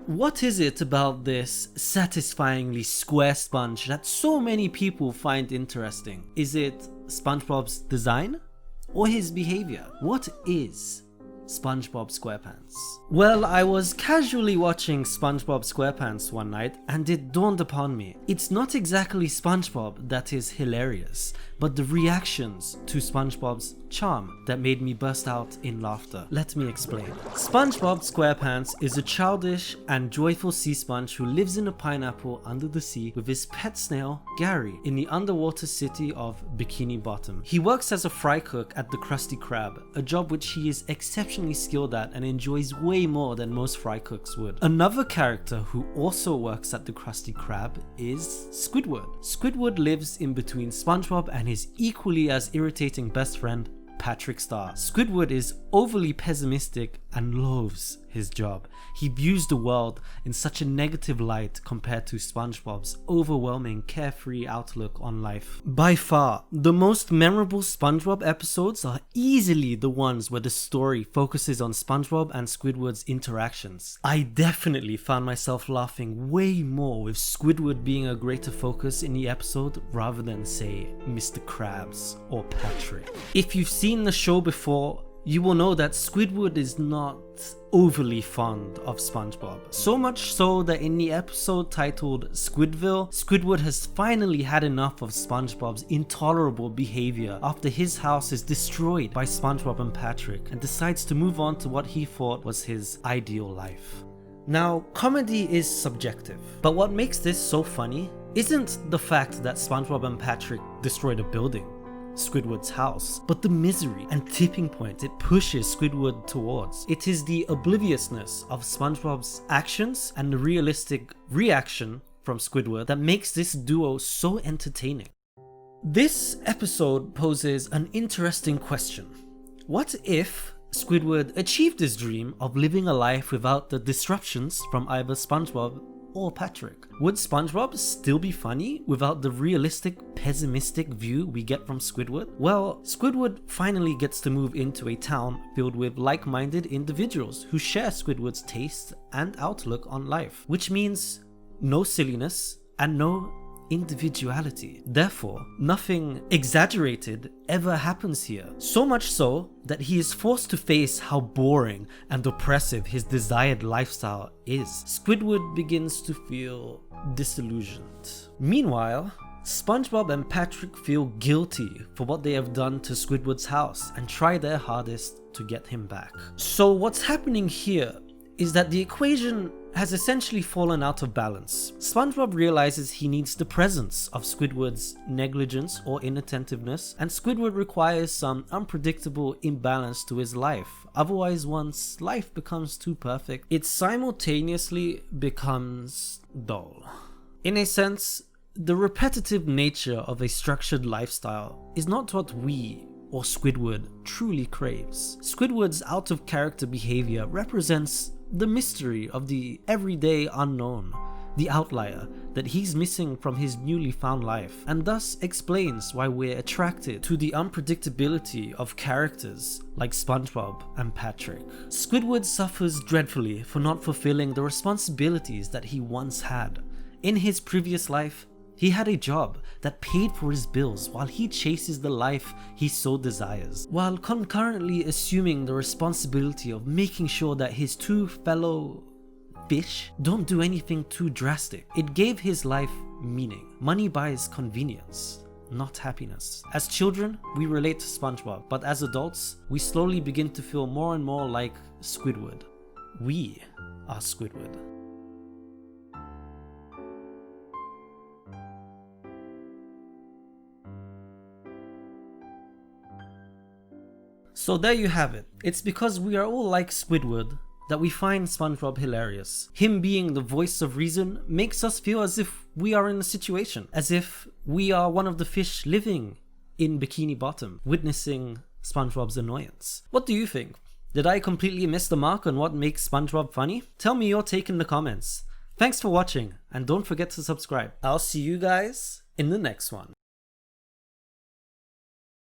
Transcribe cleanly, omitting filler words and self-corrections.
What is it about this satisfyingly square sponge that so many people find interesting? Is it SpongeBob's design or his behavior? What is Spongebob Squarepants? Well, I was casually watching Spongebob Squarepants one night and it dawned upon me. It's not exactly SpongeBob that is hilarious, but the reactions to SpongeBob's charm that made me burst out in laughter. Let me explain. Spongebob Squarepants is a childish and joyful sea sponge who lives in a pineapple under the sea with his pet snail, Gary, in the underwater city of Bikini Bottom. He works as a fry cook at the Krusty Krab, a job which he is exceptionally skilled at and enjoys way more than most fry cooks would. Another character who also works at the Krusty Krab is Squidward. Squidward lives in between SpongeBob and his equally as irritating best friend, Patrick Star. Squidward is overly pessimistic and loathes his job. He views the world in such a negative light compared to SpongeBob's overwhelming carefree outlook on life. By far, the most memorable SpongeBob episodes are easily the ones where the story focuses on SpongeBob and Squidward's interactions. I definitely found myself laughing way more with Squidward being a greater focus in the episode rather than, say, Mr. Krabs or Patrick. If you've seen the show before, you will know that Squidward is not overly fond of SpongeBob. So much so that in the episode titled Squidville, Squidward has finally had enough of SpongeBob's intolerable behavior after his house is destroyed by SpongeBob and Patrick and decides to move on to what he thought was his ideal life. Now, comedy is subjective, but what makes this so funny isn't the fact that SpongeBob and Patrick destroyed a building, Squidward's house, but the misery and tipping point it pushes Squidward towards. It is the obliviousness of SpongeBob's actions and the realistic reaction from Squidward that makes this duo so entertaining. This episode poses an interesting question. What if Squidward achieved his dream of living a life without the disruptions from either SpongeBob or Patrick? Would SpongeBob still be funny without the realistic, pessimistic view we get from Squidward? Well, Squidward finally gets to move into a town filled with like-minded individuals who share Squidward's taste and outlook on life, which means no silliness and no individuality. Therefore, nothing exaggerated ever happens here. So much so that he is forced to face how boring and oppressive his desired lifestyle is. Squidward begins to feel disillusioned. Meanwhile, SpongeBob and Patrick feel guilty for what they have done to Squidward's house and try their hardest to get him back. So what's happening here is that the equation has essentially fallen out of balance. SpongeBob realizes he needs the presence of Squidward's negligence or inattentiveness, and Squidward requires some unpredictable imbalance to his life. Otherwise, once life becomes too perfect, it simultaneously becomes dull. In a sense, the repetitive nature of a structured lifestyle is not what we or Squidward truly craves. Squidward's out-of-character behavior represents the mystery of the everyday unknown, the outlier that he's missing from his newly found life, and thus explains why we're attracted to the unpredictability of characters like SpongeBob and Patrick. Squidward suffers dreadfully for not fulfilling the responsibilities that he once had. In his previous life, he had a job that paid for his bills while he chases the life he so desires, while concurrently assuming the responsibility of making sure that his two fellow fish don't do anything too drastic. It gave his life meaning. Money buys convenience, not happiness. As children, we relate to SpongeBob, but as adults, we slowly begin to feel more and more like Squidward. We are Squidward. So there you have it. It's because we are all like Squidward that we find SpongeBob hilarious. Him being the voice of reason makes us feel as if we are in a situation, as if we are one of the fish living in Bikini Bottom, witnessing SpongeBob's annoyance. What do you think? Did I completely miss the mark on what makes SpongeBob funny? Tell me your take in the comments. Thanks for watching, and don't forget to subscribe. I'll see you guys in the next one.